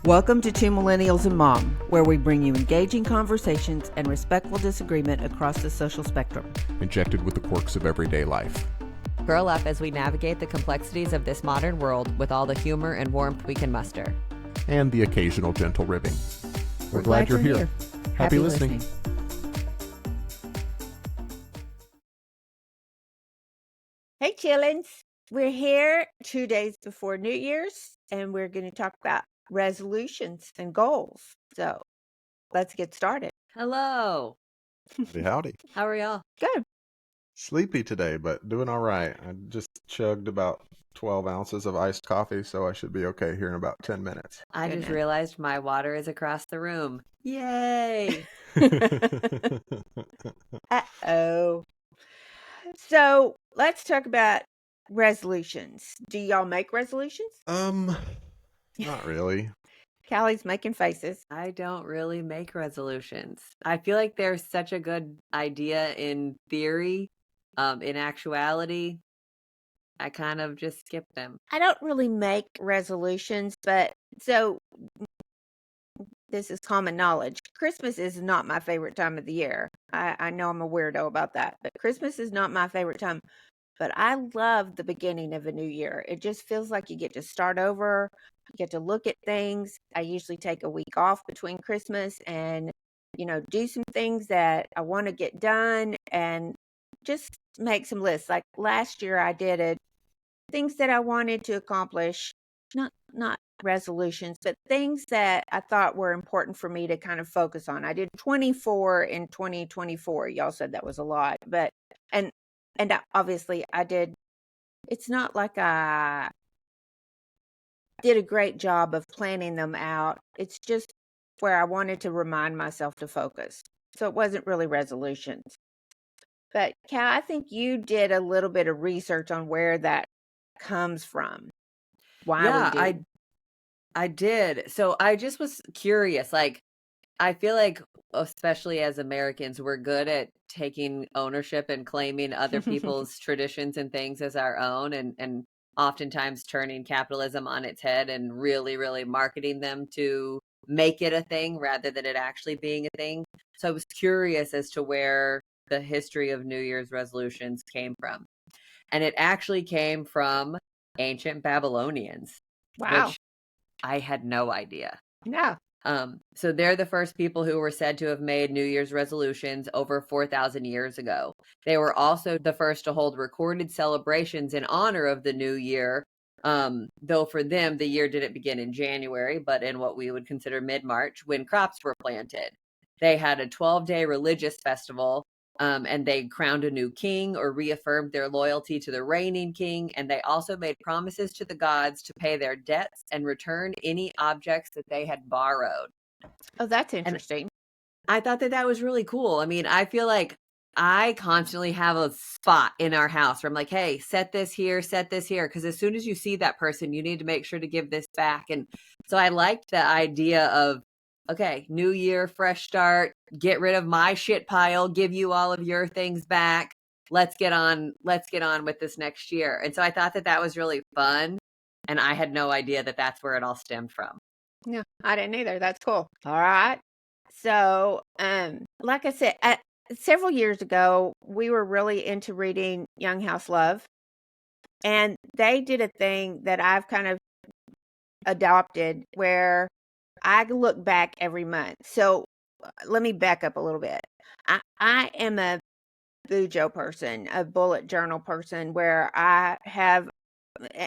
Welcome to Two Millennials and Mom, where we bring you engaging conversations and respectful disagreement across the social spectrum. Injected with the quirks of everyday life. Curl up as we navigate the complexities of this modern world with all the humor and warmth we can muster. And the occasional gentle ribbing. We're glad you're here. Happy listening. Hey, chillins. We're here 2 days before New Year's, and we're going to talk about resolutions and goals. So let's get started. Hello. Howdy. How are y'all? Good. Sleepy today, but doing all right. I just chugged about 12 ounces of iced coffee, so I should be okay here in about 10 minutes. I just realized my water is across the room. Yay! Uh-oh. So let's talk about resolutions. Do y'all make resolutions? Not really. Callie's making faces. I don't really make resolutions. I feel like they're such a good idea in theory. In actuality, I kind of just skip them. I don't really make resolutions, but so this is common knowledge. Christmas is not my favorite time of the year. I know I'm a weirdo about that, but Christmas is not my favorite time. But I love the beginning of a new year. It just feels like you get to start over, you get to look at things. I usually take a week off between Christmas and, do some things that I want to get done and just make some lists. Like last year I did things that I wanted to accomplish, not resolutions, but things that I thought were important for me to kind of focus on. I did 24 in 2024. Y'all said that was a lot, but and obviously I did. It's not like I did a great job of planning them out. It's just where I wanted to remind myself to focus. So it wasn't really resolutions. But Cal, I think you did a little bit of research on where that comes from. Why we do. I did. So I just was curious. Like, I feel like, especially as Americans, we're good at taking ownership and claiming other people's traditions and things as our own, and oftentimes turning capitalism on its head and really, really marketing them to make it a thing rather than it actually being a thing. So I was curious as to where the history of New Year's resolutions came from. And it actually came from ancient Babylonians. Wow. Which I had no idea. No. So they're the first people who were said to have made New Year's resolutions over 4,000 years ago. They were also the first to hold recorded celebrations in honor of the new year. Though for them, the year didn't begin in January, but in what we would consider mid-March when crops were planted. They had a 12-day religious festival. And they crowned a new king or reaffirmed their loyalty to the reigning king. And they also made promises to the gods to pay their debts and return any objects that they had borrowed. Oh, that's interesting. And I thought that was really cool. I mean, I feel like I constantly have a spot in our house where I'm like, hey, set this here. Because as soon as you see that person, you need to make sure to give this back. And so I liked the idea of, okay, new year, fresh start, get rid of my shit pile, give you all of your things back. Let's get on with this next year. And so I thought that was really fun. And I had no idea that that's where it all stemmed from. No, I didn't either. That's cool. All right. So, like I said, several years ago, we were really into reading Young House Love. And they did a thing that I've kind of adopted where I look back every month. So let me back up a little bit. I am a bujo person, a bullet journal person where I have,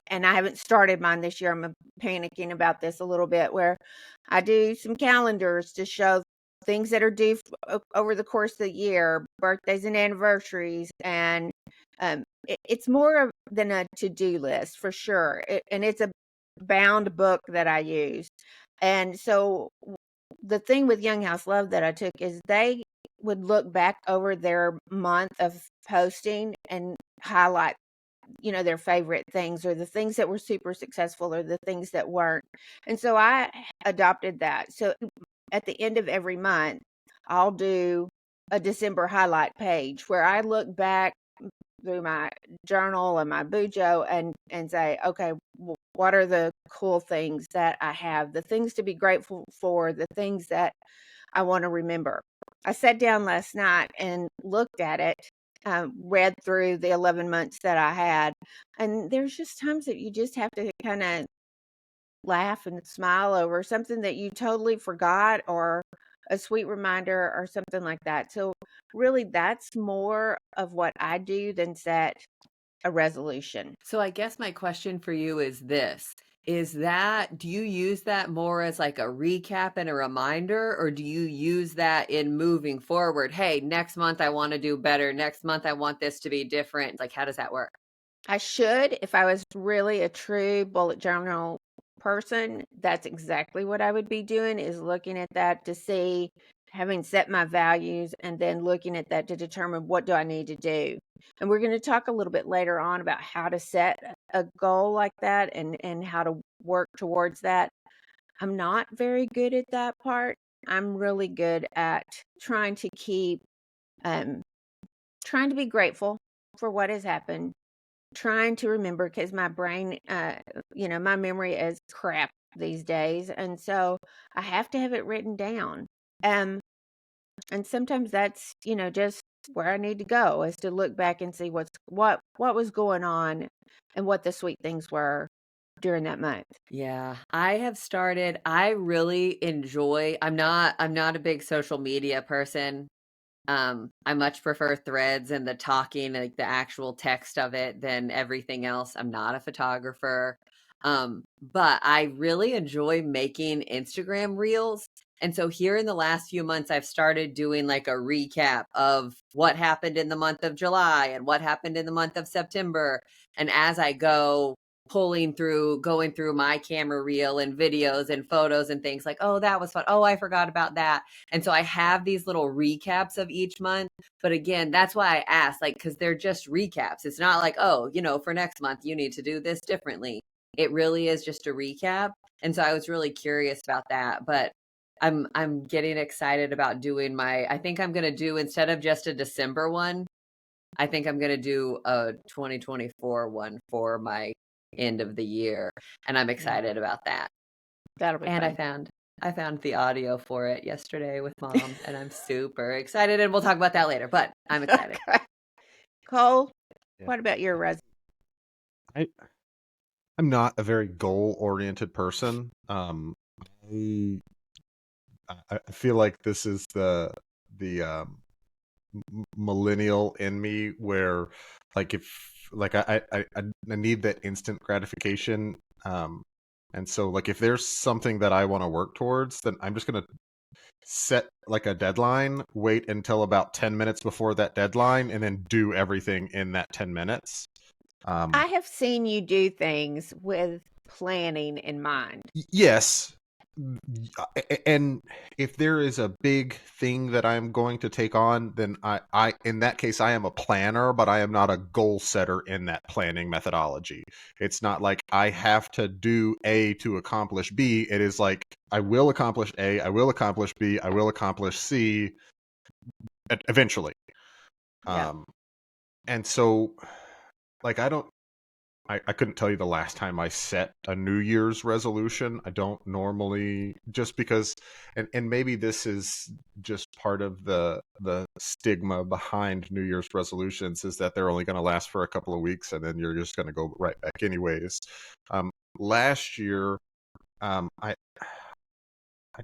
and I haven't started mine this year. I'm panicking about this a little bit, where I do some calendars to show things that are due over the course of the year, birthdays and anniversaries. And it's more than a to-do list for sure. And it's a bound book that I use. And so the thing with Young House Love that I took is they would look back over their month of posting and highlight, their favorite things or the things that were super successful or the things that weren't. And so I adopted that. So at the end of every month, I'll do a December highlight page where I look back through my journal and my bujo and say, okay, What are the cool things that I have, the things to be grateful for, the things that I want to remember? I sat down last night and looked at it, read through the 11 months that I had, and there's just times that you just have to kind of laugh and smile over something that you totally forgot, or a sweet reminder or something like that. So really that's more of what I do than set a resolution. So I guess my question for you is this. Do you use that more as like a recap and a reminder, or do you use that in moving forward? Hey, next month I want to do better. Next month I want this to be different. Like, how does that work? I should, if I was really a true bullet journal person, that's exactly what I would be doing, is looking at that to see, having set my values, and then looking at that to determine what do I need to do. And we're going to talk a little bit later on about how to set a goal like that, and how to work towards that. I'm not very good at that part. I'm really good at trying to keep, um, trying to be grateful for what has happened, trying to remember, because my brain, my memory is crap these days, and so I have to have it written down. Um, and sometimes that's, just where I need to go, is to look back and see what was going on and what the sweet things were during that month. Yeah, I really enjoy, I'm not a big social media person. I much prefer threads and the talking, like the actual text of it, than everything else. I'm not a photographer. But I really enjoy making Instagram reels. And so here in the last few months, I've started doing like a recap of what happened in the month of July and what happened in the month of September. And as I go, going through my camera reel and videos and photos and things, like, oh, that was fun. Oh, I forgot about that. And so I have these little recaps of each month. But again, that's why I asked, like, because they're just recaps. It's not like, oh, for next month, you need to do this differently. It really is just a recap. And so I was really curious about that. But I'm getting excited about doing I think I'm going to do, instead of just a December one, I think I'm going to do a 2024 one for my end of the year. And I'm excited about that. That'll be And fun. I found the audio for it yesterday with Mom, and I'm super excited. And we'll talk about that later, but I'm excited. Okay. Cole, Yeah. what about your I'm not a very goal-oriented person. I feel like this is the millennial in me, where like I need that instant gratification. And so like if there's something that I want to work towards, then I'm just gonna set like a deadline, wait until about 10 minutes before that deadline, and then do everything in that 10 minutes. I have seen you do things with planning in mind. Yes. And if there is a big thing that I'm going to take on, then I in that case I am a planner, but I am not a goal setter in that planning methodology. It's not like I have to do A to accomplish B. It is like I will accomplish A, I will accomplish B, I will accomplish C eventually. Yeah. And so like I couldn't tell you the last time I set a New Year's resolution. I don't normally, just because, and maybe this is just part of the stigma behind New Year's resolutions, is that they're only going to last for a couple of weeks and then you're just going to go right back anyways. Last year, I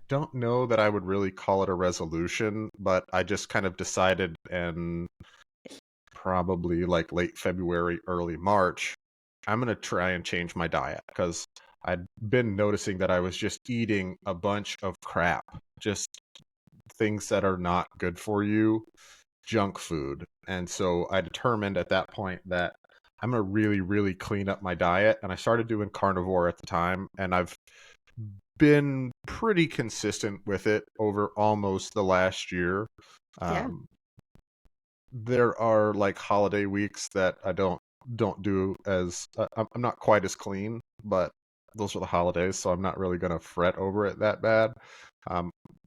don't know that I would really call it a resolution, but I just kind of decided, and probably like late February, early March, I'm going to try and change my diet, because I'd been noticing that I was just eating a bunch of crap, just things that are not good for you, junk food. And so I determined at that point that I'm going to really, really clean up my diet. And I started doing carnivore at the time, and I've been pretty consistent with it over almost the last year. Yeah. There are like holiday weeks that I don't do as I'm not quite as clean, but those are the holidays, so I'm not really going to fret over it that bad.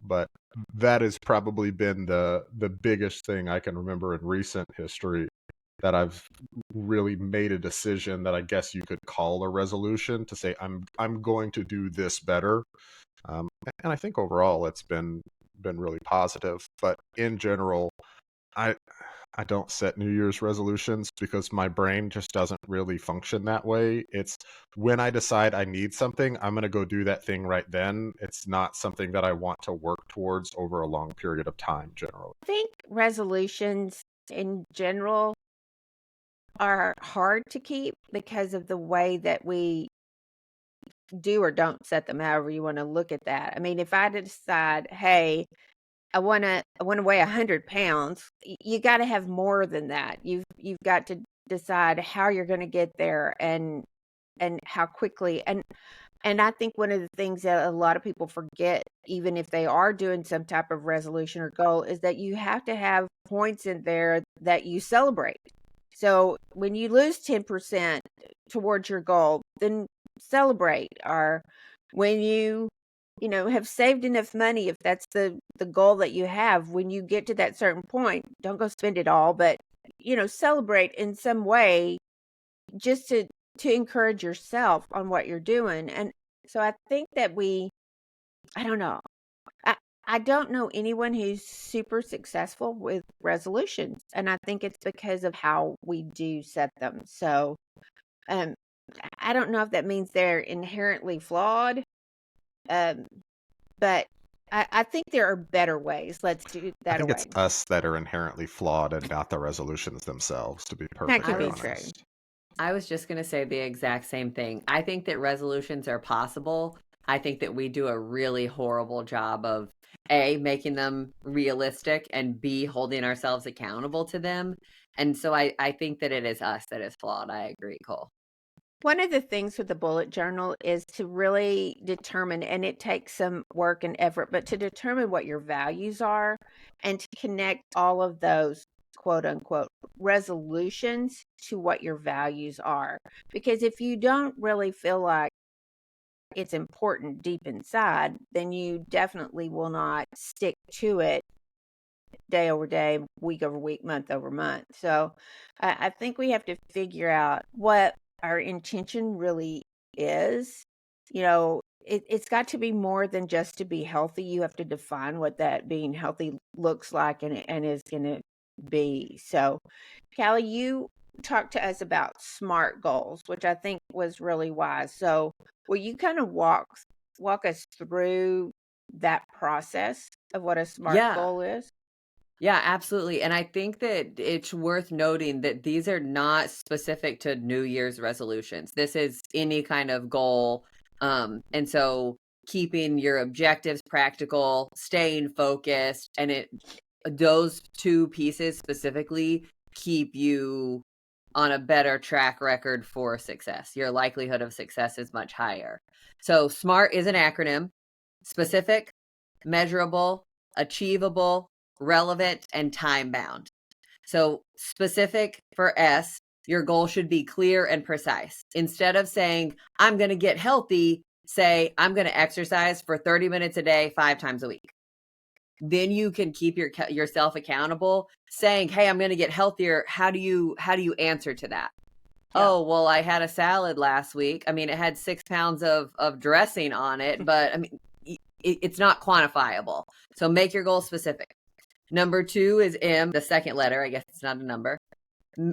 But that has probably been the biggest thing I can remember in recent history, that I've really made a decision that I guess you could call a resolution to say I'm going to do this better. And I think overall it's been really positive. But in general, I I don't set New Year's resolutions because my brain just doesn't really function that way. It's when I decide I need something, I'm going to go do that thing right then. It's not something that I want to work towards over a long period of time generally. I think resolutions in general are hard to keep because of the way that we do or don't set them, however you want to look at that. I mean, if I decide, hey, I wanna weigh 100 pounds, you got to have more than that. You've got to decide how you're going to get there and how quickly. And I think one of the things that a lot of people forget, even if they are doing some type of resolution or goal, is that you have to have points in there that you celebrate. So when you lose 10% towards your goal, then celebrate. Or when you have saved enough money, if that's the goal that you have, when you get to that certain point, don't go spend it all, but celebrate in some way, just to encourage yourself on what you're doing. And so I think that I don't know. I I don't know anyone who's super successful with resolutions, and I think it's because of how we do set them. So, um, I don't know if that means they're inherently flawed, um, but I think there are better ways. Let's do I that think it's away. us that are inherently flawed and not the resolutions themselves, to be That could perfectly be was true. honest. I was just going to say the exact same thing. I think that resolutions are possible. I think that we do a really horrible job of A, making them realistic, and B, holding ourselves accountable to them. And so I think that it is us that is flawed. I agree, Cole. One of the things with the bullet journal is to really determine, and it takes some work and effort, but to determine what your values are and to connect all of those quote unquote resolutions to what your values are. Because if you don't really feel like it's important deep inside, then you definitely will not stick to it day over day, week over week, month over month. So I think we have to figure out what our intention really is. It's got to be more than just to be healthy. You have to define what that being healthy looks like and is going to be. So, Callie, you talked to us about SMART goals, which I think was really wise. So, will you kind of walk us through that process of what a SMART Yeah. goal is? Yeah, absolutely. And I think that it's worth noting that these are not specific to New Year's resolutions. This is any kind of goal. And so keeping your objectives practical, staying focused, and those two pieces specifically keep you on a better track record for success. Your likelihood of success is much higher. So SMART is an acronym: specific, measurable, achievable, relevant, and time bound. So specific for S, your goal should be clear and precise. Instead of saying, I'm going to get healthy, say, I'm going to exercise for 30 minutes a day, 5 times a week. Then you can keep yourself accountable, saying, hey, I'm going to get healthier. How do you answer to that? Yeah. Oh, well, I had a salad last week. I mean, it had 6 pounds of dressing on it, but I mean, it's not quantifiable. So make your goal specific. Number 2 is M, the second letter. I guess it's not a number.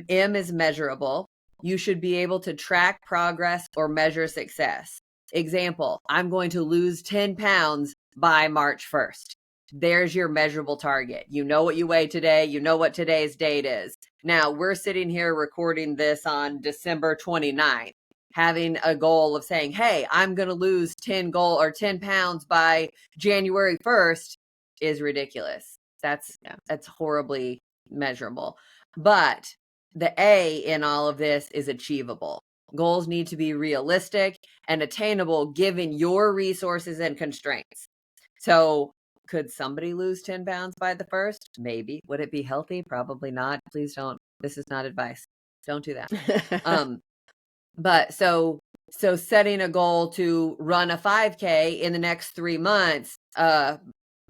M is measurable. You should be able to track progress or measure success. Example, I'm going to lose 10 pounds by March 1st. There's your measurable target. You know what you weigh today. You know what today's date is. Now, we're sitting here recording this on December 29th. Having a goal of saying, hey, I'm going to lose 10 pounds by January 1st is ridiculous. That's horribly measurable. But the A in all of this is achievable. Goals need to be realistic and attainable given your resources and constraints. So could somebody lose 10 pounds by the 1st? Maybe. Would it be healthy? Probably not. Please don't. This is not advice. Don't do that. But so setting a goal to run a 5K in the next 3 months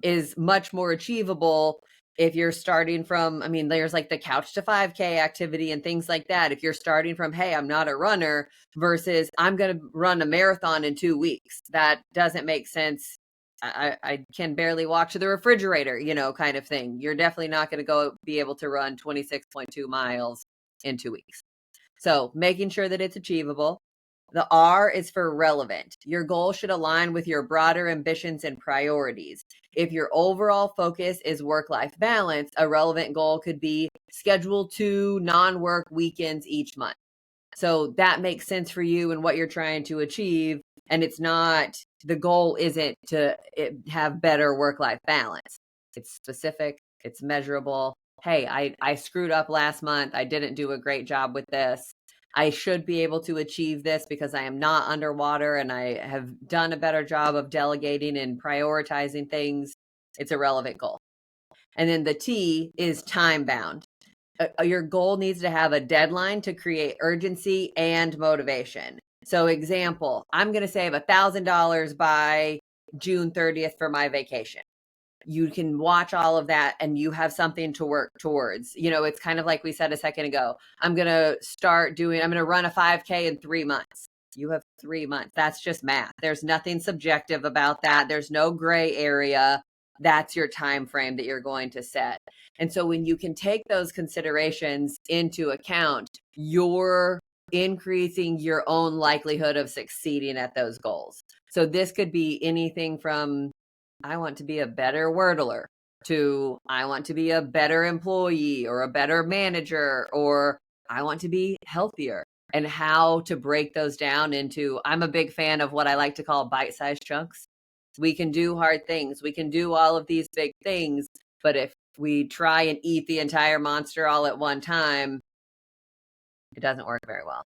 is much more achievable If you're starting from, I mean, there's like the couch to 5K activity and things like that. If you're starting from, hey, I'm not a runner versus I'm going to run a marathon in 2 weeks, that doesn't make sense. I can barely walk to the refrigerator, kind of thing. You're definitely not going to go be able to run 26.2 miles in 2 weeks. So making sure that it's achievable. The R is for relevant. Your goal should align with your broader ambitions and priorities. If your overall focus is work-life balance, a relevant goal could be schedule 2 non-work weekends each month. So that makes sense for you and what you're trying to achieve. And it's not, the goal isn't to have better work-life balance. It's specific, it's measurable. Hey, I screwed up last month. I didn't do a great job with this. I should be able to achieve this because I am not underwater and I have done a better job of delegating and prioritizing things. It's a relevant goal. And then the T is time bound. Your goal needs to have a deadline to create urgency and motivation. So example, I'm going to save $1,000 by June 30th for my vacation. You can watch all of that and you have something to work towards. It's kind of like we said a second ago. I'm going to run a 5K in 3 months. You have 3 months. That's just math. There's nothing subjective about that. There's no gray area. That's your time frame that you're going to set. And so when you can take those considerations into account, you're increasing your own likelihood of succeeding at those goals. So this could be anything from I want to be a better wordler to I want to be a better employee or a better manager, or I want to be healthier, and how to break those down into, I'm a big fan of what I like to call bite-sized chunks. We can do hard things. We can do all of these big things, but if we try and eat the entire monster all at one time, it doesn't work very well.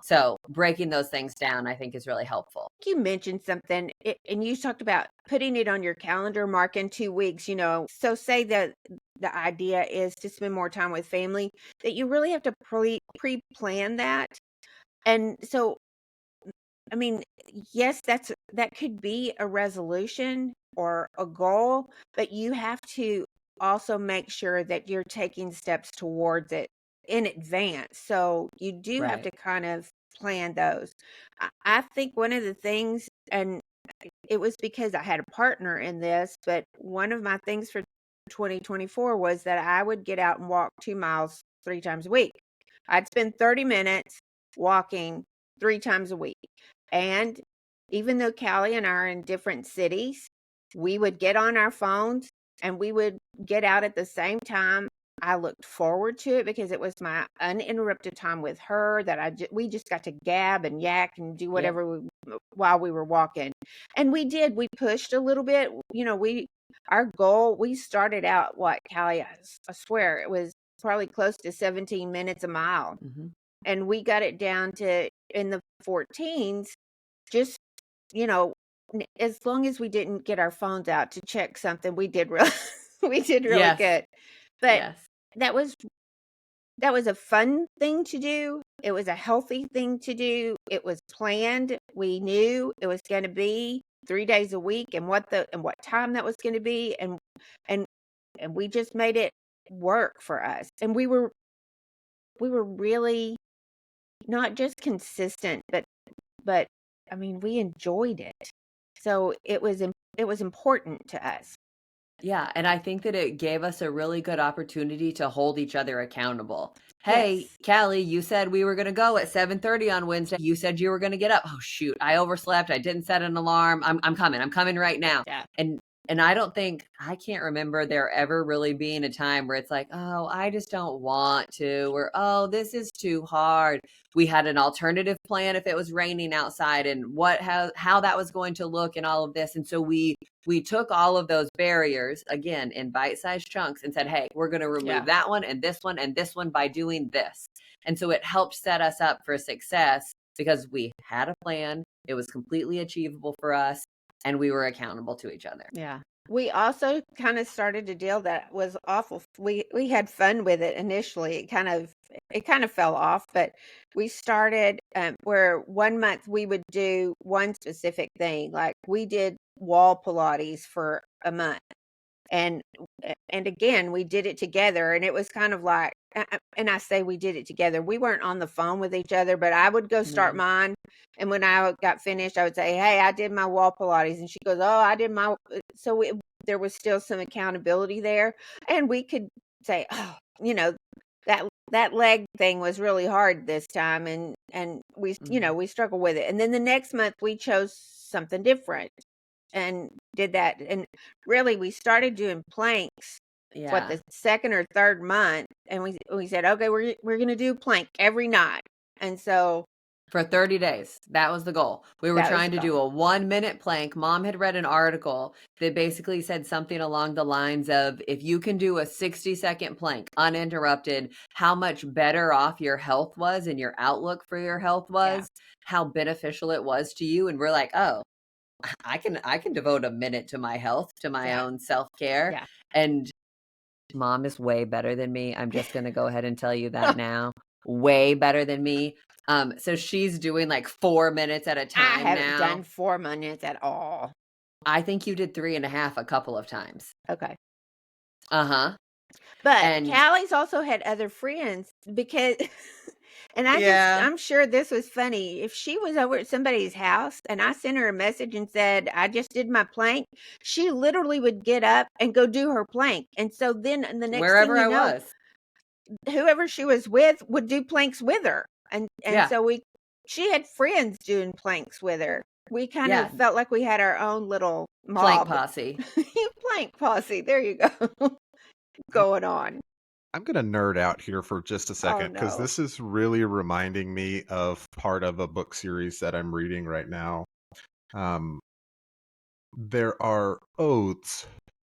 So breaking those things down, I think, is really helpful. You mentioned something, and you talked about putting it on your calendar, mark in 2 weeks, So say that the idea is to spend more time with family, that you really have to pre-plan that. And so, I mean, yes, that could be a resolution or a goal, but you have to also make sure that you're taking steps towards it in advance. So you do have to kind of plan those. I think one of the things, and it was because I had a partner in this, but one of my things for 2024 was that I would get out and walk 2 miles 3 times a week. I'd spend 30 minutes walking 3 times a week. And even though Callie and I are in different cities, we would get on our phones and we would get out at the same time. I looked forward to it because it was my uninterrupted time with her that we just got to gab and yak and do whatever while we were walking. And we pushed a little bit, our goal, we started out, Callie, I swear it was probably close to 17 minutes a mile. Mm-hmm. And we got it down to in the 14s, just, as long as we didn't get our phones out to check something, we did really good. But that was a fun thing to do. It was a healthy thing to do. It was planned. We knew it was going to be 3 days a week and what time that was going to be, and we just made it work for us. And we were really not just consistent, but I mean, we enjoyed it. So it was important to us. Yeah, and I think that it gave us a really good opportunity to hold each other accountable. Hey, Callie, you said we were going to go at 7:30 on Wednesday. You said you were going to get up. Oh, shoot. I overslept. I didn't set an alarm. I'm coming. I'm coming right now. Yeah. And I can't remember there ever really being a time where it's like, oh, I just don't want to, or, oh, this is too hard. We had an alternative plan if it was raining outside and how that was going to look and all of this. And so we took all of those barriers, again, in bite-sized chunks and said, hey, we're going to remove that one and this one by doing this. And so it helped set us up for success because we had a plan. It was completely achievable for us, and we were accountable to each other. Yeah. We also kind of started a deal that was awful. We had fun with it initially. It kind of fell off, but we started where 1 month we would do one specific thing. Like we did wall Pilates for a month. And again, we did it together, and it was kind of like, and I say we did it together. We weren't on the phone with each other, but I would go start Mhm. mine, and when I got finished, I would say, "Hey, I did my wall Pilates," and she goes, "Oh, I did my." So there was still some accountability there, and we could say, "Oh, that leg thing was really hard this time," and we we struggle with it. And then the next month we chose something different and did that. And really, we started doing planks what, Yeah. the second or third month, and we said, okay, we're gonna do plank every night. And so For 30 days. That was the goal. We were that was trying the to do goal. a 1-minute plank. Mom had read an article that basically said something along the lines of, if you can do a 60-second plank uninterrupted, how much better off your health was and your outlook for your health was, how beneficial it was to you. And we're like, oh, I can devote a minute to my health, to my own self-care. Yeah. And Mom is way better than me. I'm just going to go ahead and tell you that now. Way better than me. So she's doing like 4 minutes at a I time haven't now. done 4 minutes at all. I think you did 3.5 a couple of times. Okay. Uh-huh. But And Callie's also had other friends because, and yeah, I'm sure this was funny. If she was over at somebody's house and I sent her a message and said, I just did my plank, she literally would get up and go do her plank. And so then the next thing wherever you I know, was. whoever she was with would do planks with her. And Yeah. so she had friends doing planks with her. We kind Yeah. of felt like we had our own little Plank mob. posse. Plank posse. There you go. Going on. I'm going to nerd out here for just a Oh second because no. this is really reminding me of part of a book series that I'm reading right now. There are oaths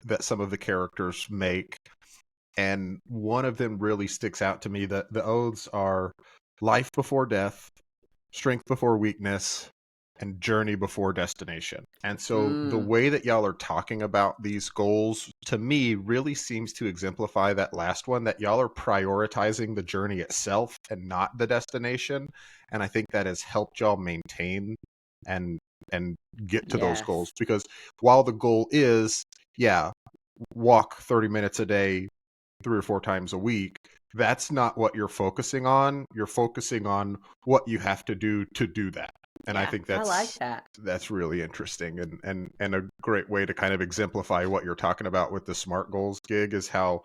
that some of the characters make, and one of them really sticks out to me. The oaths are life before death, strength before weakness, and journey before destination. And so the way that y'all are talking about these goals, to me, really seems to exemplify that last one, that y'all are prioritizing the journey itself and not the destination. And I think that has helped y'all maintain and get to those Yes. goals, because while the goal is, walk 30 minutes a day 3 or 4 times a week, that's not what you're focusing on. You're focusing on what you have to do that. And I Yeah, think I like that. that's really interesting, and a great way to kind of exemplify what you're talking about with the SMART goals gig is how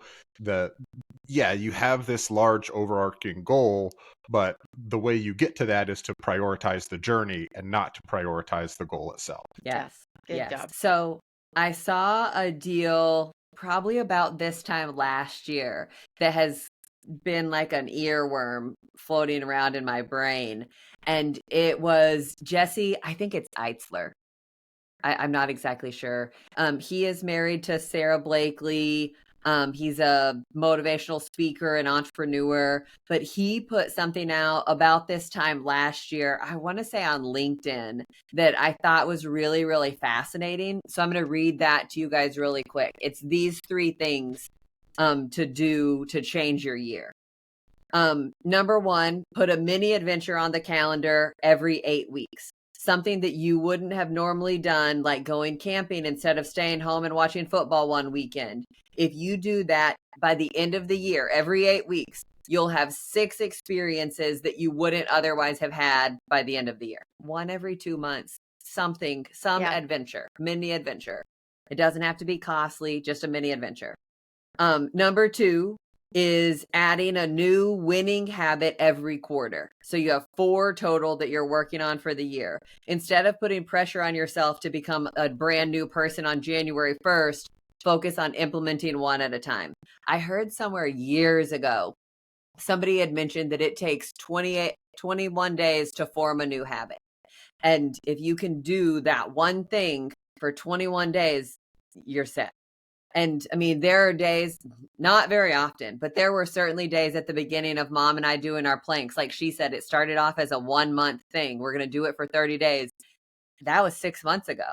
you have this large overarching goal, but the way you get to that is to prioritize the journey and not to prioritize the goal itself. Yes. Good Yes. job. So I saw a deal probably about this time last year that has been like an earworm floating around in my brain. And it was Jesse, I think it's Eitzler. I'm not exactly sure. He is married to Sarah Blakely. He's a motivational speaker and entrepreneur, but he put something out about this time last year, I want to say on LinkedIn, that I thought was really, really fascinating. So I'm going to read that to you guys really quick. It's these 3 things to do to change your year. Number 1, put a mini adventure on the calendar every 8 weeks. Something that you wouldn't have normally done, like going camping instead of staying home and watching football one weekend. If you do that by the end of the year, every 8 weeks, you'll have 6 experiences that you wouldn't otherwise have had by the end of the year. 1 every 2 months, some adventure, mini adventure. It doesn't have to be costly, just a mini adventure. Number 2 is adding a new winning habit every quarter. So you have 4 total that you're working on for the year. Instead of putting pressure on yourself to become a brand new person on January 1st, focus on implementing 1 at a time. I heard somewhere years ago, somebody had mentioned that it takes 21 days to form a new habit. And if you can do that one thing for 21 days, you're set. And I mean, there are days, not very often, but there were certainly days at the beginning of Mom and I doing our planks. Like she said, it started off as a 1-month thing. We're going to do it for 30 days. That was 6 months ago.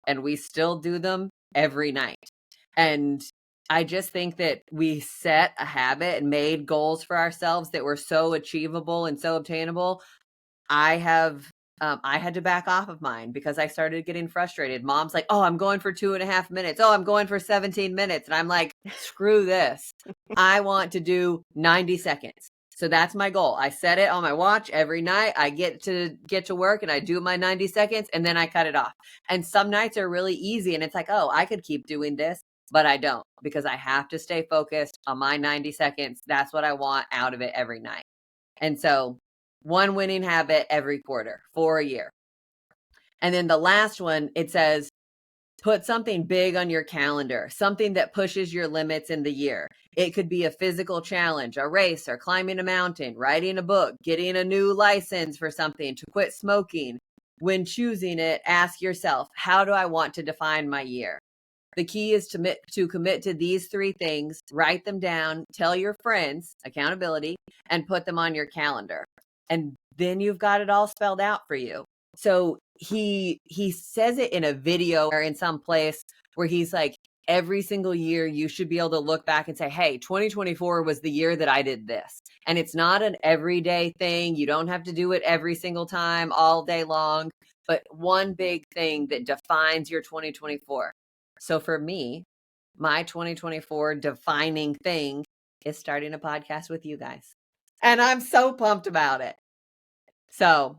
And we still do them every night. And I just think that we set a habit and made goals for ourselves that were so achievable and so obtainable. I have I had to back off of mine because I started getting frustrated. Mom's like, oh, I'm going for 2.5 minutes. Oh, I'm going for 17 minutes. And I'm like, screw this. I want to do 90 seconds. So that's my goal. I set it on my watch every night. I get to work and I do my 90 seconds and then I cut it off. And some nights are really easy and it's like, oh, I could keep doing this, but I don't because I have to stay focused on my 90 seconds. That's what I want out of it every night. And so one winning habit every quarter for a year. And then the last one, it says, put something big on your calendar, something that pushes your limits in the year. It could be a physical challenge, a race, or climbing a mountain, writing a book, getting a new license for something, to quit smoking. When choosing it, ask yourself, how do I want to define my year? The key is to commit to these 3 things, write them down, tell your friends, accountability, and put them on your calendar. And then you've got it all spelled out for you. So he says it in a video or in some place where he's like, every single year you should be able to look back and say, hey, 2024 was the year that I did this. And it's not an everyday thing. You don't have to do it every single time all day long, but one big thing that defines your 2024. So for me, my 2024 defining thing is starting a podcast with you guys. And I'm so pumped about it. So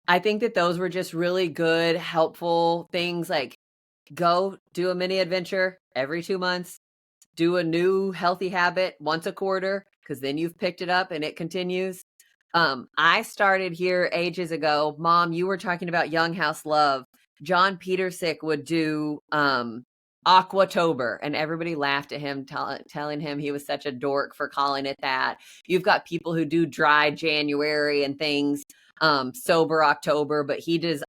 I think that those were just really good, helpful things, like go do a mini adventure every 2 months, do a new healthy habit once a quarter, because then you've picked it up and it continues. I started here ages ago. Mom, you were talking about Young House Love. John Petersick would do Aquatober, and everybody laughed at him, telling him he was such a dork for calling it that. You've got people who do dry January and things, sober October, but he does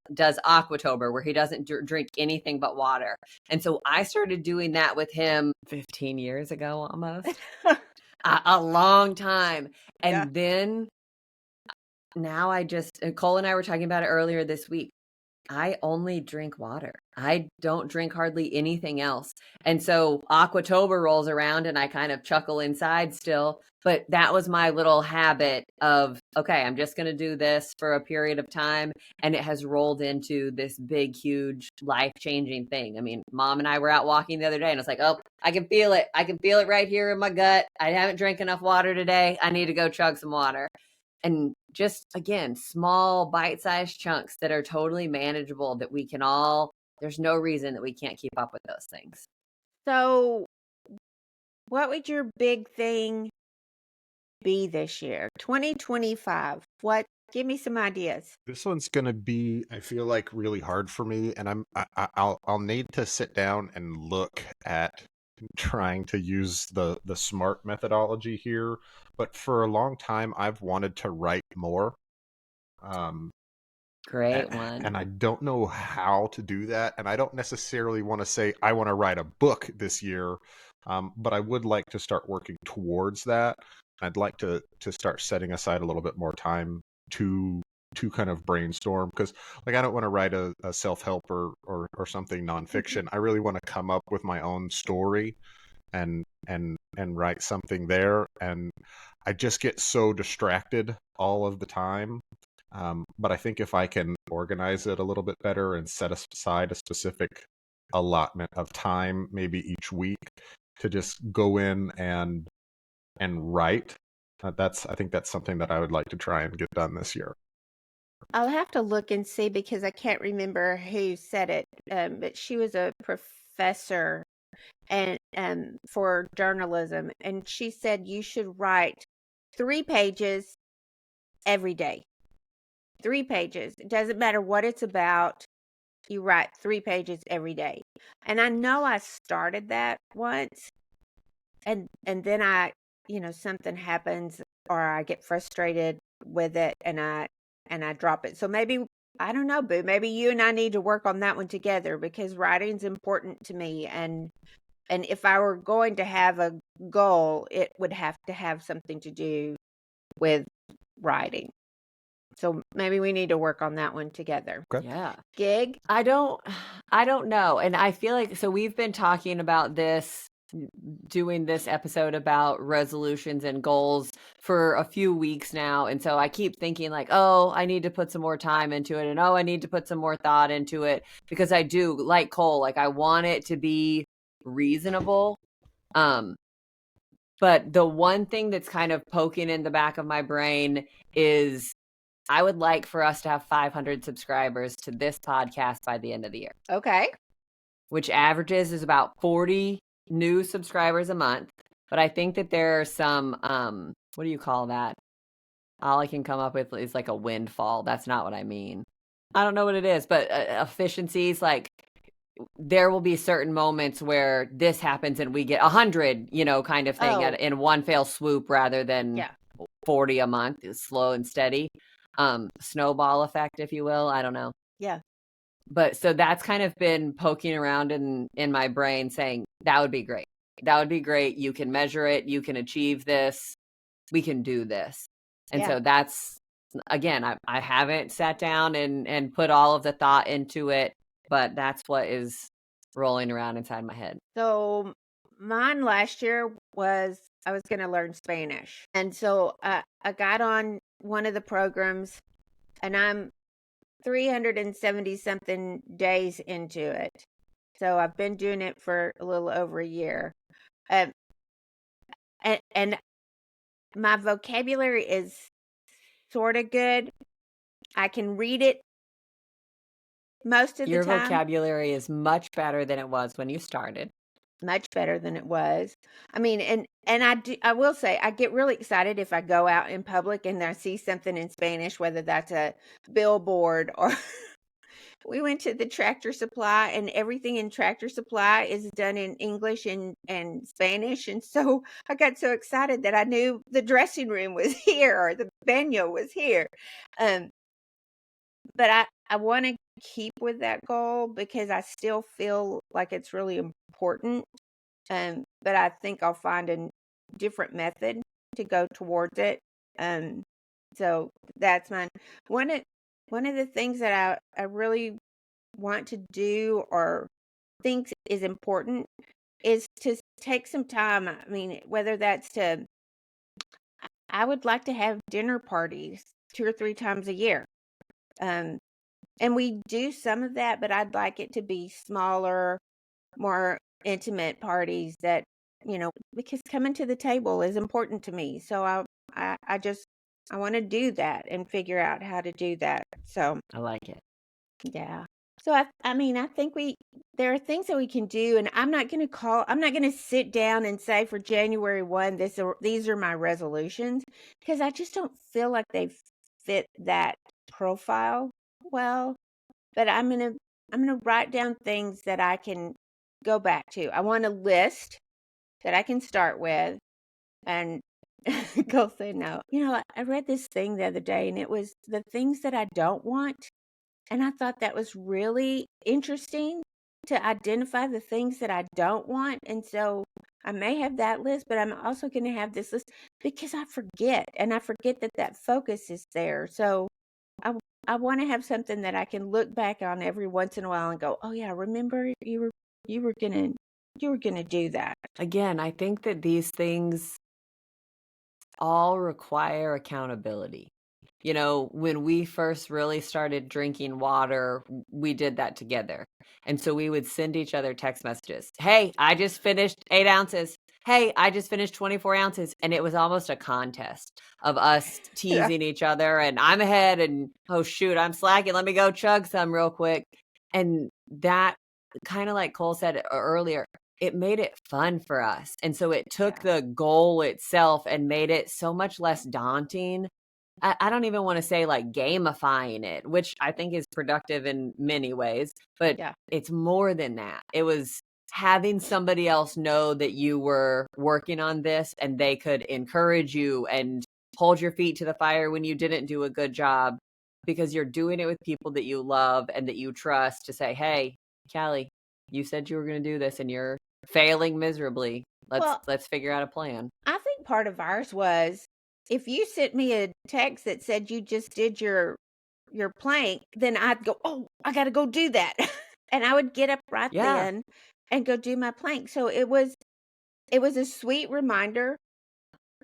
Aquatober, where he doesn't drink anything but water. And so I started doing that with him 15 years ago, almost. A long time. And then now Cole and I were talking about it earlier this week. I only drink water. I don't drink hardly anything else. And so Aquatober rolls around and I kind of chuckle inside still. But that was my little habit of, okay, I'm just going to do this for a period of time. And it has rolled into this big, huge, life-changing thing. I mean, Mom and I were out walking the other day and it's like, oh, I can feel it. I can feel it right here in my gut. I haven't drank enough water today. I need to go chug some water. And just, again, small bite-sized chunks that are totally manageable that we can all, there's no reason that we can't keep up with those things. So what would your big thing be this year? 2025. Give me some ideas. This one's going to be, I feel like, really hard for me, and I'll need to sit down and look at trying to use the SMART methodology here. But for a long time, I've wanted to write more. Great one. And I don't know how to do that. And I don't necessarily want to say I want to write a book this year, but I would like to start working towards that. I'd like to start setting aside a little bit more time to kind of brainstorm, because like I don't want to write a self-help or something nonfiction. I really want to come up with my own story and write something there. And I just get so distracted all of the time. But I think if I can organize it a little bit better and set aside a specific allotment of time, maybe each week, to just go in and write, I think that's something that I would like to try and get done this year. I'll have to look and see because I can't remember who said it, but she was a professor and for journalism, and she said you should write 3 pages every day. 3 pages. It doesn't matter what it's about. You write 3 pages every day. And I know I started that once, and then I, something happens or I get frustrated with it and I drop it. So maybe, I don't know, Boo, maybe you and I need to work on that one together, because writing's important to me. And if I were going to have a goal, it would have to have something to do with writing. So maybe we need to work on that one together. Okay. Yeah. Gig? I don't know. And I feel like, so we've been talking about this doing this episode about resolutions and goals for a few weeks now. And so I keep thinking like, oh, I need to put some more time into it. And oh, I need to put some more thought into it, because I do, like Cole, like I want it to be reasonable. But the one thing that's kind of poking in the back of my brain is I would like for us to have 500 subscribers to this podcast by the end of the year. Okay. Which averages is about 40 new subscribers a month. But I think that there are some, what do you call that? All I can come up with is like a windfall. That's not what I mean. I don't know what it is, but efficiencies, like there will be certain moments where this happens and we get 100, kind of thing in one fell swoop rather than 40 a month. It's slow and steady. Snowball effect, if you will. I don't know. Yeah. But so that's kind of been poking around in my brain saying, that would be great. That would be great. You can measure it. You can achieve this. We can do this. And so that's, again, I haven't sat down and put all of the thought into it, but that's what is rolling around inside my head. So mine last year was I was going to learn Spanish. And so I got on one of the programs, and I'm 370 something days into it. So I've been doing it for a little over a year. And my vocabulary is sort of good. I can read it most of the time. Your vocabulary is much better than it was when you started. Much better than it was. I mean, and I will say I get really excited if I go out in public and I see something in Spanish, whether that's a billboard or we went to the Tractor Supply, and everything in Tractor Supply is done in English and Spanish. And so I got so excited that I knew the dressing room was here or the baño was here. But I want to keep with that goal because I still feel like it's really important. But I think I'll find a different method to go towards it. So that's mine. One of the things that I really want to do or think is important is to take some time. I mean, whether that's I would like to have dinner parties 2 or 3 times a year. And we do some of that, but I'd like it to be smaller, more intimate parties that, because coming to the table is important to me. So I want to do that and figure out how to do that. So I like it. Yeah. So I think there are things that we can do, and I'm not going to sit down and say for January 1, these are my resolutions, because I just don't feel like they fit that profile well. But I'm going to write down things that I can go back to. I want a list that I can start with and go say no. I read this thing the other day, and it was the things that I don't want. And I thought that was really interesting to identify the things that I don't want. And so I may have that list, but I'm also going to have this list because I forget. And I forget that focus is there. So I want to have something that I can look back on every once in a while and go, oh yeah, remember you were going to do that. Again, I think that these things all require accountability. When we first really started drinking water, we did that together. And so we would send each other text messages. Hey, I just finished 8 ounces. Hey, I just finished 24 ounces. And it was almost a contest of us teasing each other. And I'm ahead and, oh, shoot, I'm slacking. Let me go chug some real quick. And that, kind of like Cole said earlier, it made it fun for us. And so it took the goal itself and made it so much less daunting. I don't even want to say like gamifying it, which I think is productive in many ways, but it's more than that. It was having somebody else know that you were working on this and they could encourage you and hold your feet to the fire when you didn't do a good job, because you're doing it with people that you love and that you trust to say, hey, Callie, you said you were going to do this and you're failing miserably. Let's figure out a plan. I think part of ours was, if you sent me a text that said you just did your plank, then I'd go, oh, I got to go do that. And I would get up right then and go do my plank. So it was it was a sweet reminder.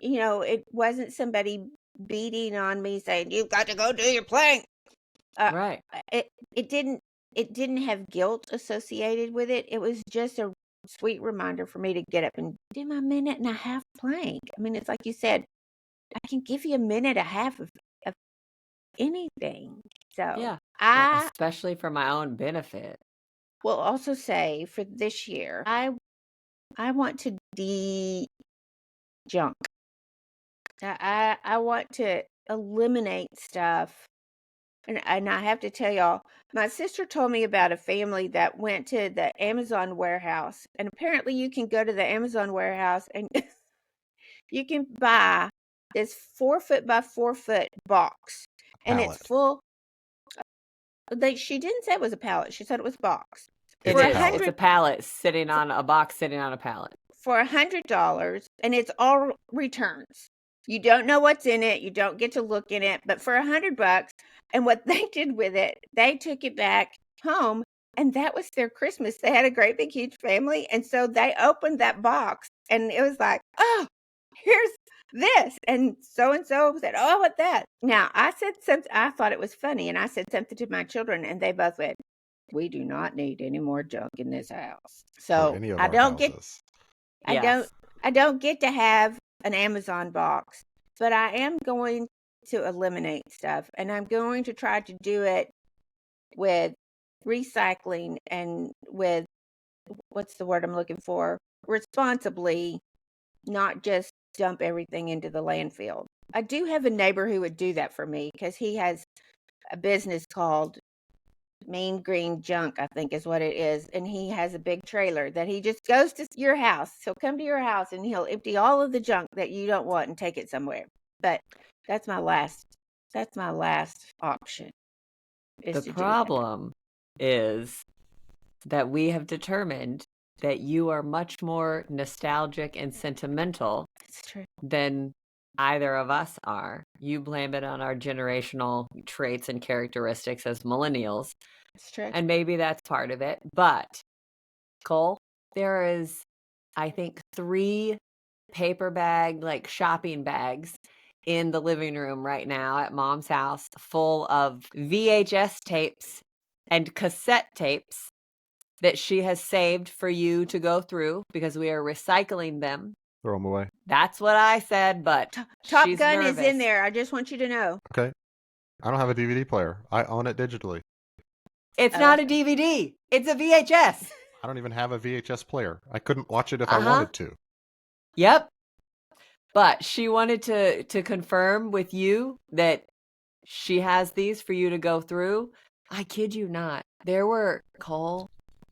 It wasn't somebody beating on me saying, "You've got to go do your plank." Uh, Right. it didn't have guilt associated with it. It was just a sweet reminder for me to get up and do my minute and a half plank. I mean, it's like you said, I can give you a minute and a half of anything. So Yeah. I Especially for my own benefit. will also say for this year, I want to junk. I want to eliminate stuff. And I have to tell y'all, my sister told me about a family that went to the Amazon warehouse. And apparently you can go to the Amazon warehouse and you can buy this 4 foot by 4 foot box. And it's Pallet. full. She didn't say it was a pallet. She said it was a box. It It's a is. pallet. It's a pallet sitting on a box sitting on a pallet. For $100, and it's all returns. You don't know what's in it. You don't get to look in it, but for $100, and what they did with it, they took it back home, and that was their Christmas. They had a great big huge family, and so they opened that box, and it was like, oh, here's this, and so said, oh, I want that. Now I said something. I thought it was funny, and I said something to my children, and they both went, "We do not need any more junk in this house." Or So any of I our don't get. houses. Yes. I don't get to have an Amazon box, but I am going to eliminate stuff, and I'm going to try to do it with recycling and with, what's the word I'm looking for? Responsibly, not just dump everything into the landfill. I do have a neighbor who would do that for me because he has a business called Mean Green Junk, I think is what it is. And he has a big trailer that he just goes to your house. He'll come to your house and he'll empty all of the junk that you don't want and take it somewhere. But that's my last option. Is The to do that. problem is that we have determined that you are much more nostalgic and sentimental It's true. than either of us are. You blame it on our generational traits and characteristics as millennials, It's true. and maybe that's part of it. But, Cole, there is, I think, 3 paper bag, like shopping bags in the living room right now at Mom's house full of VHS tapes and cassette tapes that she has saved for you to go through because we are recycling them. Throw them away. That's what I said, but Top she's Gun is in nervous. there. I just want you to know. Okay. I don't have a DVD player. I own it digitally. It's I not like a DVD. It's a VHS. I don't even have a VHS player. I couldn't watch it if I Uh-huh. wanted to. Yep. But she wanted to confirm with you that she has these for you to go through. I kid you not. There were, Cole,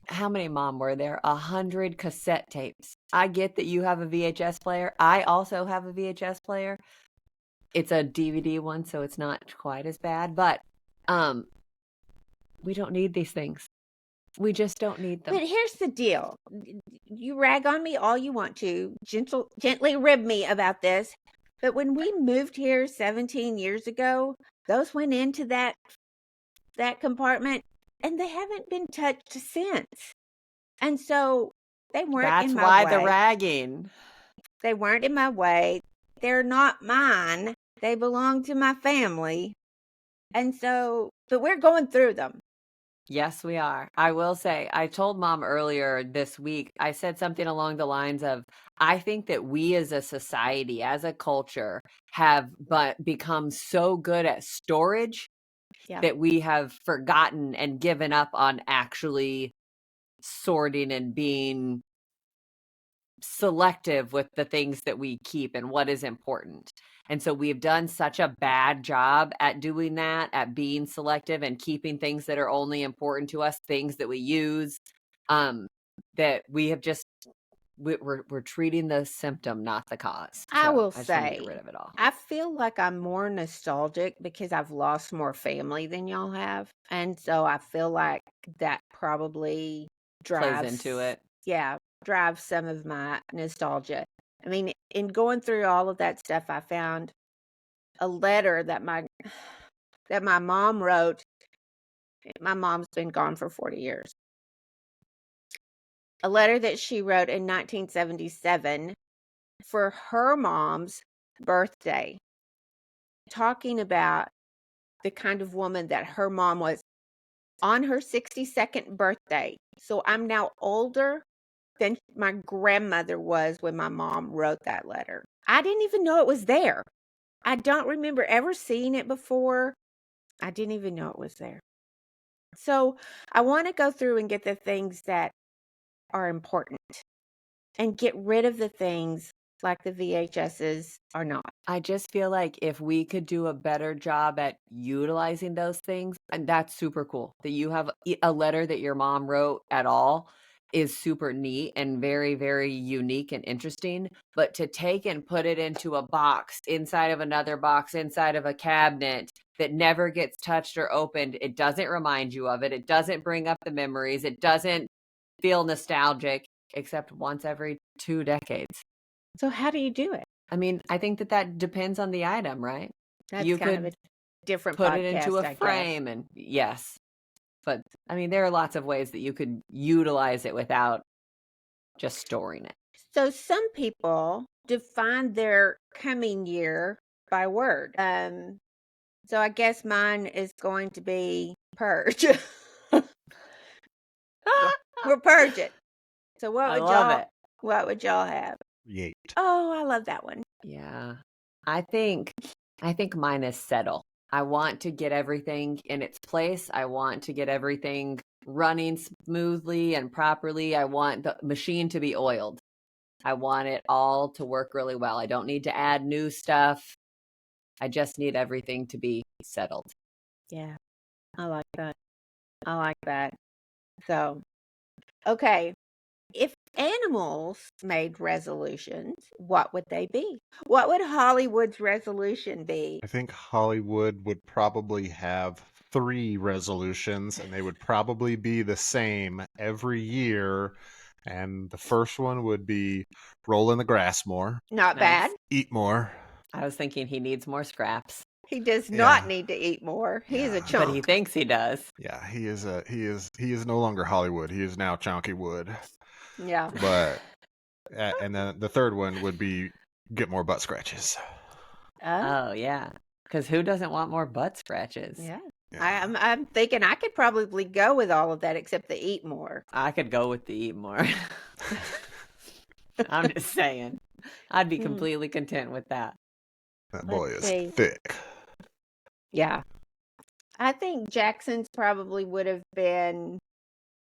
how many, Mom, were there? 100 cassette tapes. I get that you have a VHS player. I also have a VHS player. It's a DVD one, so it's not quite as bad. But we don't need these things. We just don't need them. But here's the deal. You rag on me all you want to, gently rib me about this. But when we moved here 17 years ago, those went into that compartment and they haven't been touched since. And so they weren't That's in my why way. the ragging. They weren't in my way. They're not mine. They belong to my family. And so, but we're going through them. Yes, we are. I will say, I told Mom earlier this week, I said something along the lines of, I think that we as a society, as a culture, have become so good at storage Yeah. that we have forgotten and given up on actually sorting and being selective with the things that we keep and what is important. And so we've done such a bad job at doing that, at being selective and keeping things that are only important to us, things that we use, that we have just, we're treating the symptom, not the cause. I So will I just want to say, get rid of it all. I feel like I'm more nostalgic because I've lost more family than y'all have. And so I feel like that probably drives Plays into it. Yeah, drives some of my nostalgia. I mean, in going through all of that stuff, I found a letter that my mom wrote. My mom's been gone for 40 years. a letter that she wrote in 1977 for her mom's birthday, talking about the kind of woman that her mom was on her 62nd birthday. So I'm now older than my grandmother was when my mom wrote that letter. I didn't even know it was there. I don't remember ever seeing it before. I didn't even know it was there. So I want to go through and get the things that are important and get rid of the things like the VHSs are not. I just feel like if we could do a better job at utilizing those things, and that's super cool that you have a letter that your mom wrote at all is super neat and very, very unique and interesting. But to take and put it into a box inside of another box, inside of a cabinet that never gets touched or opened, it doesn't remind you of it. It doesn't bring up the memories. It doesn't feel nostalgic, except once every 2 decades. So how do you do it? I mean, I think that depends on the item, right? That's You kind of could a different put podcast, it into I a guess. frame and yes. But I mean, there are lots of ways that you could utilize it without just storing it. So some people define their coming year by word. So I guess mine is going to be purge. We're purging. So what I would love y'all it. what would y'all have? Yeet. Oh, I love that one. Yeah. I think mine is settle. I want to get everything in its place. I want to get everything running smoothly and properly. I want the machine to be oiled. I want it all to work really well. I don't need to add new stuff. I just need everything to be settled. Yeah. I like that. I like that. So, okay. If animals made resolutions, what would they be? What would Hollywood's resolution be? I think Hollywood would probably have 3 resolutions, and they would probably be the same every year. And the first one would be roll in the grass more, Not Nice. bad. eat more. I was thinking he needs more scraps, He does Yeah. not need to eat more. He's a Yeah. but he chunk. thinks he does. Yeah, he is no longer Hollywood. He is now Chunky Wood. Yeah. But and then the third one would be get more butt scratches. Oh yeah, because who doesn't want more butt scratches? Yeah. Yeah. I'm thinking I could probably go with all of that except the eat more. I could go with the eat more. I'm just saying, I'd be Hmm. completely content with that. That boy Let's is see. thick. Yeah. I think Jackson's probably would have been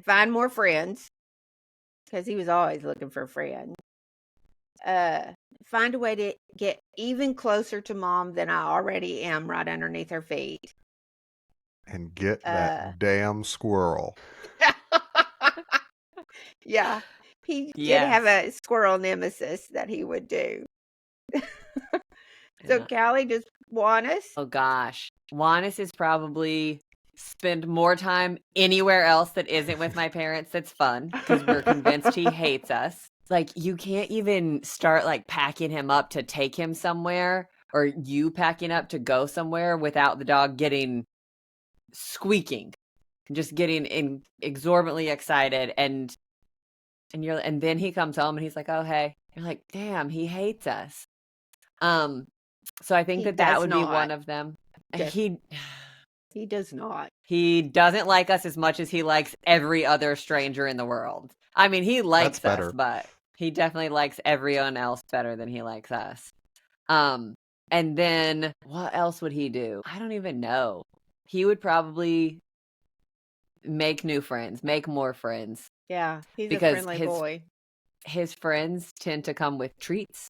find more friends because he was always looking for friends. Find a way to get even closer to mom than I already am right underneath her feet. And get that damn squirrel. Yeah. He did have Yes. a squirrel nemesis that he would do. So Yeah. Callie, does Juanis? Oh gosh, Juanis is probably spend more time anywhere else that isn't with my parents. That's fun because we're convinced he hates us. Like you can't even start like packing him up to take him somewhere, or you packing up to go somewhere without the dog getting squeaking, just getting exorbitantly excited, and then he comes home and he's like, "Oh hey," you're like, "Damn, he hates us." So I think He that does would be not. one of them. Just- He He does not. he doesn't like us as much as he likes every other stranger in the world. I mean, he likes That's us, better. but he definitely likes everyone else better than he likes us. And then what else would he do? I don't even know. He would probably make new friends, make more friends, Yeah, he's because a friendly boy. his friends tend to come with treats.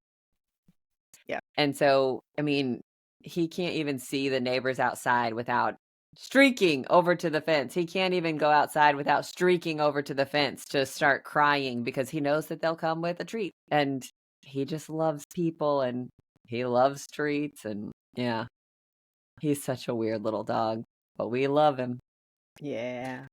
Yeah. And so, I mean, he can't even see the neighbors outside without streaking over to the fence. He can't even go outside without streaking over to the fence to start crying because he knows that they'll come with a treat. And he just loves people and he loves treats. And yeah, he's such a weird little dog, but we love him. Yeah,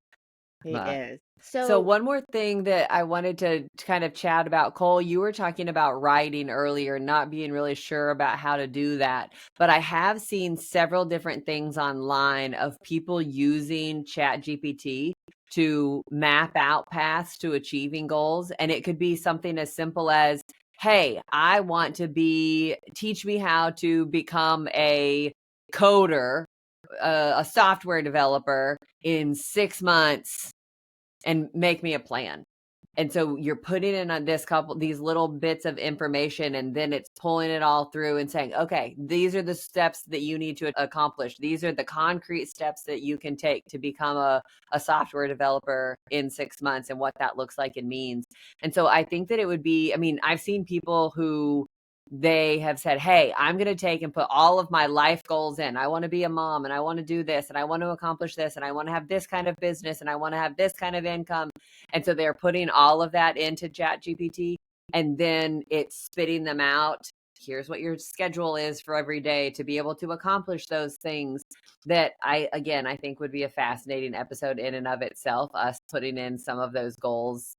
he But- is. So one more thing that I wanted to kind of chat about, Cole, you were talking about writing earlier, not being really sure about how to do that. But I have seen several different things online of people using ChatGPT to map out paths to achieving goals. And it could be something as simple as, hey, I want to teach me how to become a coder, a software developer in 6 months, and make me a plan. And so you're putting in on these little bits of information, and then it's pulling it all through and saying, okay, these are the steps that you need to accomplish. These are the concrete steps that you can take to become a software developer in 6 months, and what that looks like and means. And so I think that it would be, I mean, I've seen people who they have said, hey, I'm going to take and put all of my life goals in. I want to be a mom, and I want to do this, and I want to accomplish this, and I want to have this kind of business, and I want to have this kind of income. And so they're putting all of that into ChatGPT, and then it's spitting them out. Here's what your schedule is for every day to be able to accomplish those things. That I think would be a fascinating episode in and of itself, us putting in some of those goals,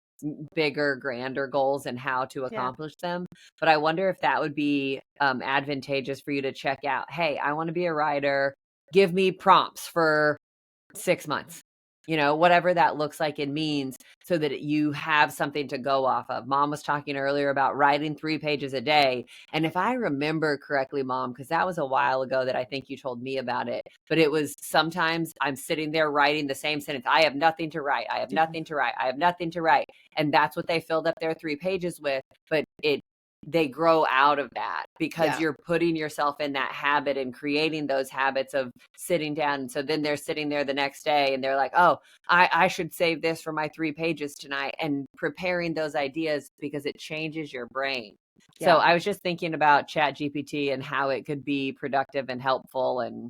bigger, grander goals, and how to accomplish them. But I wonder if that would be advantageous for you to check out. Hey, I want to be a writer. Give me prompts for 6 months, whatever that looks like and means, so that you have something to go off of. Mom was talking earlier about writing 3 pages a day. And if I remember correctly, Mom, because that was a while ago that I think you told me about it, but it was sometimes I'm sitting there writing the same sentence. I have nothing to write. I have nothing to write. I have nothing to write. And that's what they filled up their 3 pages with. But they grow out of that because you're putting yourself in that habit and creating those habits of sitting down. And so then they're sitting there the next day and they're like, oh, I should save this for my 3 pages tonight, and preparing those ideas because it changes your brain. So I was just thinking about ChatGPT and how it could be productive and helpful and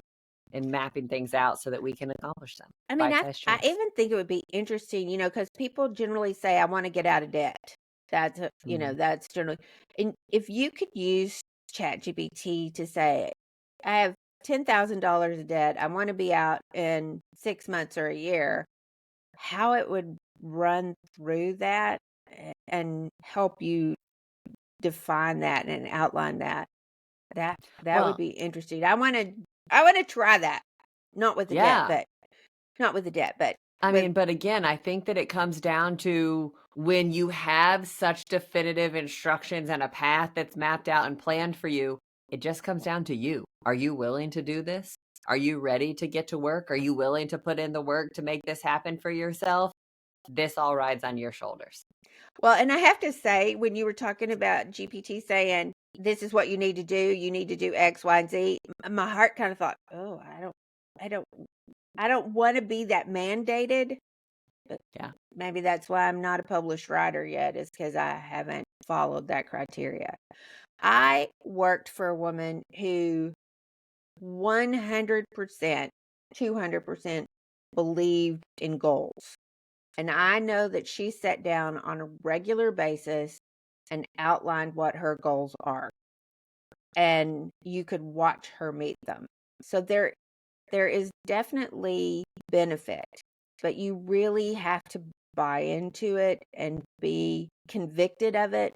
mapping things out so that we can accomplish them. I mean, I even think it would be interesting, because people generally say, I want to get out of debt. That's, that's generally, and if you could use ChatGPT to say, I have $10,000 of debt, I want to be out in 6 months or a year, how it would run through that and help you define that and outline that. That would be interesting. I want to try that. Not with the debt, but but again, I think that it comes down to when you have such definitive instructions and a path that's mapped out and planned for you, it just comes down to you. Are you willing to do this? Are you ready to get to work? Are you willing to put in the work to make this happen for yourself? This all rides on your shoulders. Well, and I have to say, when you were talking about GPT saying, this is what you need to do X, Y, and Z, my heart kind of thought, oh, I don't want to be that mandated. But maybe that's why I'm not a published writer yet, is because I haven't followed that criteria. I worked for a woman who 100%, 200% believed in goals. And I know that she sat down on a regular basis and outlined what her goals are. And you could watch her meet them. So there is definitely benefit, but you really have to buy into it and be convicted of it.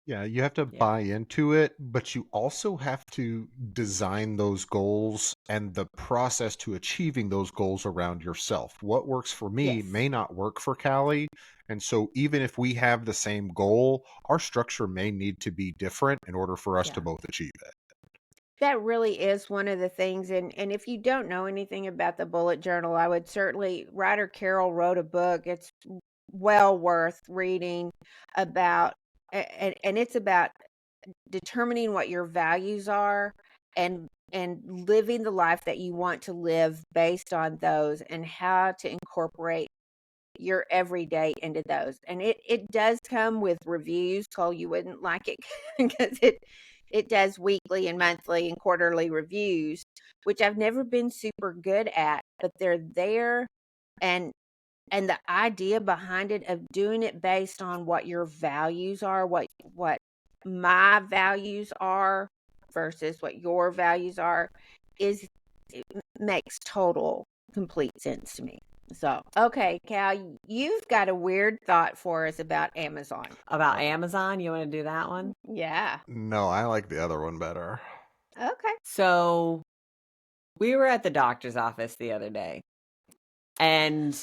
Yeah, you have to buy into it, but you also have to design those goals and the process to achieving those goals around yourself. What works for me may not work for Callie. And so even if we have the same goal, our structure may need to be different in order for us to both achieve it. That really is one of the things. And if you don't know anything about the bullet journal, I would certainly, writer Carol wrote a book. It's well worth reading about, and it's about determining what your values are and living the life that you want to live based on those, and how to incorporate your everyday into those. And it does come with reviews. Cole, you wouldn't like it because it does weekly and monthly and quarterly reviews, which I've never been super good at, but they're there. And the idea behind it of doing it based on what your values are, what my values are versus what your values are, it makes total complete sense to me. So, okay, Cal, you've got a weird thought for us about Amazon. About Amazon? You want to do that one? Yeah. No, I like the other one better. Okay. So we were at the doctor's office the other day, and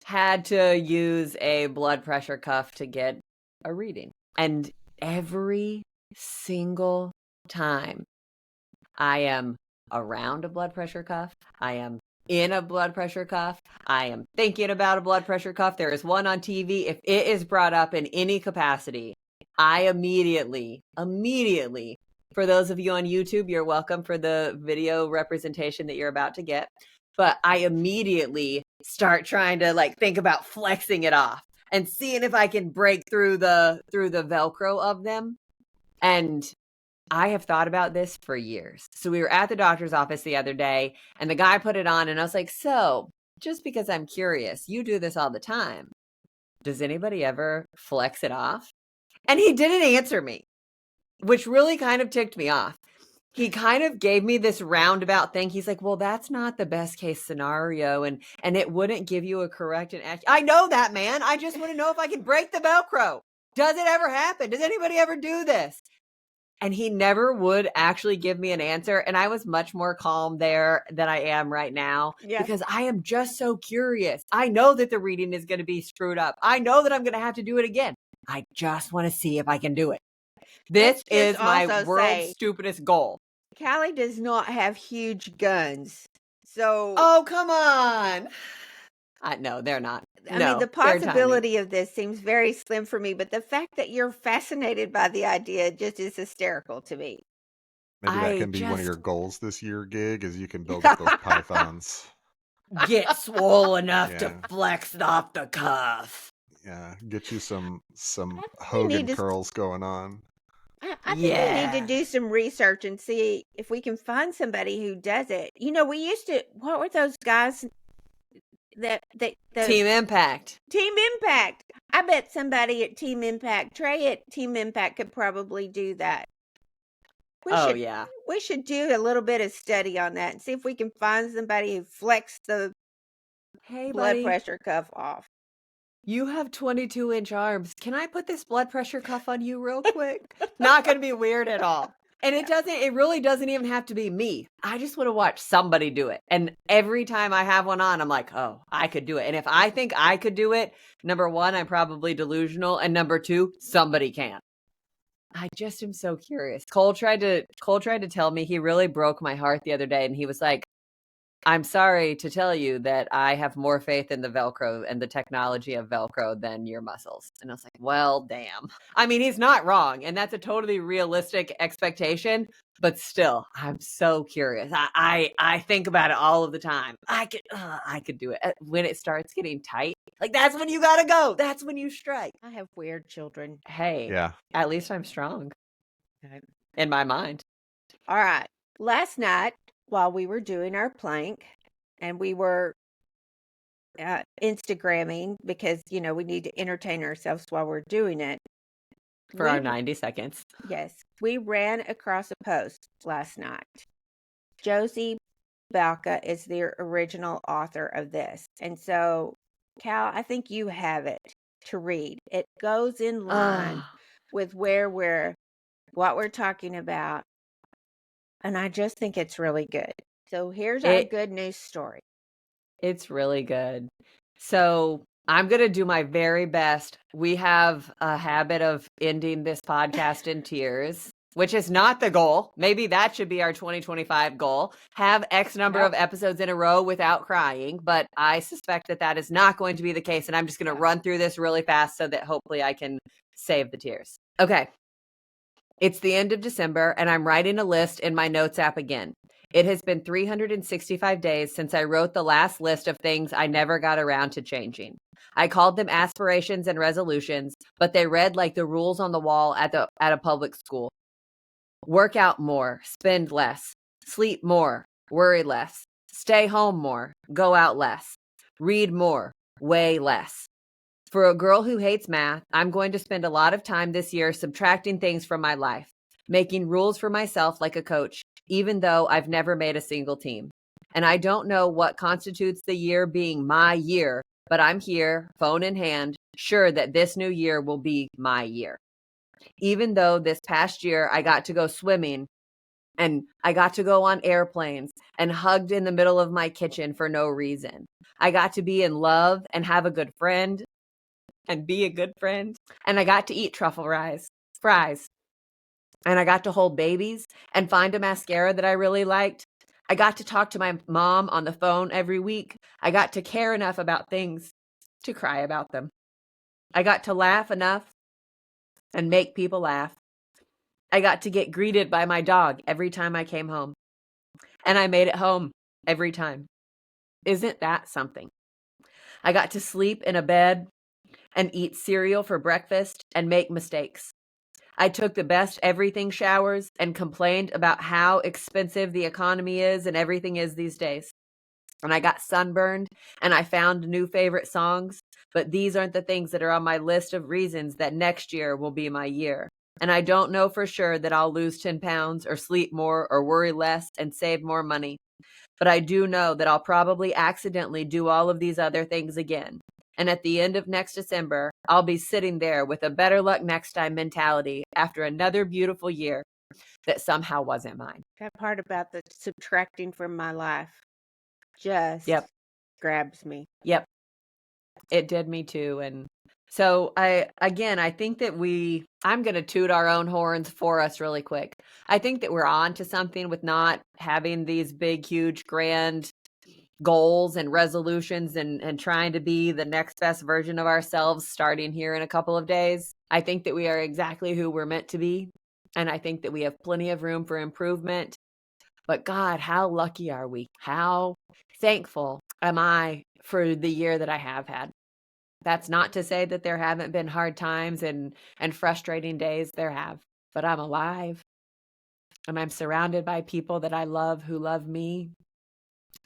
had to use a blood pressure cuff to get a reading. And every single time I am around a blood pressure cuff, I am in a blood pressure cuff, I am thinking about a blood pressure cuff, there is one on TV, if it is brought up in any capacity, I immediately, for those of you on YouTube, you're welcome for the video representation that you're about to get. But I immediately start trying to like think about flexing it off and seeing if I can break through the Velcro of them. And I have thought about this for years. So we were at the doctor's office the other day and the guy put it on and I was like, so just because I'm curious, you do this all the time. Does anybody ever flex it off? And he didn't answer me, which really kind of ticked me off. He kind of gave me this roundabout thing. He's like, well, that's not the best case scenario. And it wouldn't give you a correct and accurate. I know that, man. I just want to know if I can break the Velcro. Does it ever happen? Does anybody ever do this? And he never would actually give me an answer. And I was much more calm there than I am right now because I am just so curious. I know that the reading is going to be screwed up. I know that I'm going to have to do it again. I just want to see if I can do it. This is my world's stupidest goal. Callie does not have huge guns. So oh, come on. No, they're not. I mean, the possibility of this seems very slim for me, but the fact that you're fascinated by the idea just is hysterical to me. Maybe that can be one of your goals this year, Gig, is you can build up those pythons. Get swole enough to flex off the cuff. Yeah, get you some Hogan curls going on. I think we need to do some research and see if we can find somebody who does it. You know, we used to, what were those guys that Team Impact. Team Impact. I bet somebody at Team Impact, Trey at Team Impact could probably do that. We should do a little bit of study on that and see if we can find somebody who flexed the blood pressure cuff off. You have 22-inch arms. Can I put this blood pressure cuff on you real quick? Not going to be weird at all. And it really doesn't even have to be me. I just want to watch somebody do it. And every time I have one on, I'm like, oh, I could do it. And if I think I could do it, number one, I'm probably delusional. And number two, somebody can. I just am so curious. Cole tried to tell me, he really broke my heart the other day. And he was like, I'm sorry to tell you that I have more faith in the Velcro and the technology of Velcro than your muscles. And I was like, well, damn. I mean, he's not wrong. And that's a totally realistic expectation. But still, I'm so curious. I think about it all of the time. I could do it. When it starts getting tight, like that's when you got to go. That's when you strike. I have weird children. Hey, at least I'm strong in my mind. All right. Last night, while we were doing our plank and we were Instagramming because, you know, we need to entertain ourselves while we're doing it. For our 90 seconds. Yes. We ran across a post last night. Josie Balka is the original author of this. And so, Cal, I think you have it to read. It goes in line with what we're talking about. And I just think it's really good. So here's our good news story. It's really good. So I'm going to do my very best. We have a habit of ending this podcast in tears, which is not the goal. Maybe that should be our 2025 goal. Have X number of episodes in a row without crying. But I suspect that is not going to be the case. And I'm just going to run through this really fast so that hopefully I can save the tears. Okay. It's the end of December, and I'm writing a list in my notes app again. It has been 365 days since I wrote the last list of things I never got around to changing. I called them aspirations and resolutions, but they read like the rules on the wall at a public school. Work out more, spend less, sleep more, worry less, stay home more, go out less, read more, weigh less. For a girl who hates math, I'm going to spend a lot of time this year subtracting things from my life, making rules for myself like a coach, even though I've never made a single team. And I don't know what constitutes the year being my year, but I'm here, phone in hand, sure that this new year will be my year. Even though this past year I got to go swimming And I got to go on airplanes and hugged in the middle of my kitchen for no reason. I got to be in love and have a good friend and be a good friend. And I got to eat truffle fries. And I got to hold babies and find a mascara that I really liked. I got to talk to my mom on the phone every week. I got to care enough about things to cry about them. I got to laugh enough and make people laugh. I got to get greeted by my dog every time I came home. And I made it home every time. Isn't that something? I got to sleep in a bed and eat cereal for breakfast and make mistakes. I took the best everything showers and complained about how expensive the economy is and everything is these days. And I got sunburned and I found new favorite songs, but these aren't the things that are on my list of reasons that next year will be my year. And I don't know for sure that I'll lose 10 pounds or sleep more or worry less and save more money. But I do know that I'll probably accidentally do all of these other things again. And at the end of next December, I'll be sitting there with a better luck next time mentality after another beautiful year that somehow wasn't mine. That part about the subtracting from my life just grabs me. Yep. It did me too. And so I think that I'm going to toot our own horns for us really quick. I think that we're on to something with not having these big, huge, grand goals and resolutions and trying to be the next best version of ourselves starting here in a couple of days. I think that we are exactly who we're meant to be. And I think that we have plenty of room for improvement. But God, how lucky are we? How thankful am I for the year that I have had? That's not to say that there haven't been hard times and frustrating days. There have. But I'm alive. And I'm surrounded by people that I love who love me.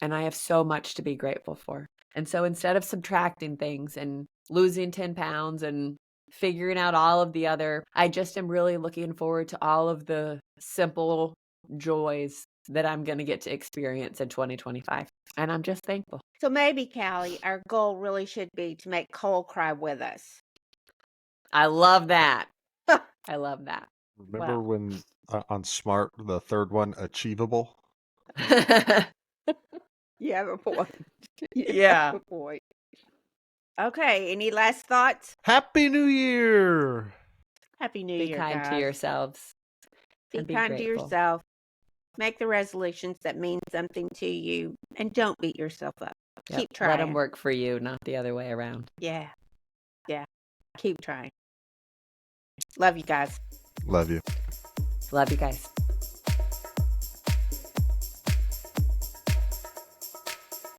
And I have so much to be grateful for. And so instead of subtracting things and losing 10 pounds and figuring out all of the other, I just am really looking forward to all of the simple joys that I'm going to get to experience in 2025. And I'm just thankful. So maybe, Callie, our goal really should be to make Cole cry with us. I love that. I love that. Remember when on Smart, the third one, Achievable? You have a point. Yeah. A point. Okay, any last thoughts? Happy New Year! Happy New Be Year, kind guys. to yourselves. Be and be kind to grateful. yourself. Make the resolutions that mean something to you, and don't beat yourself up. Yep. Keep trying. Let them work for you, not the other way around. Yeah. Keep trying. Love you guys. Love you. Love you guys.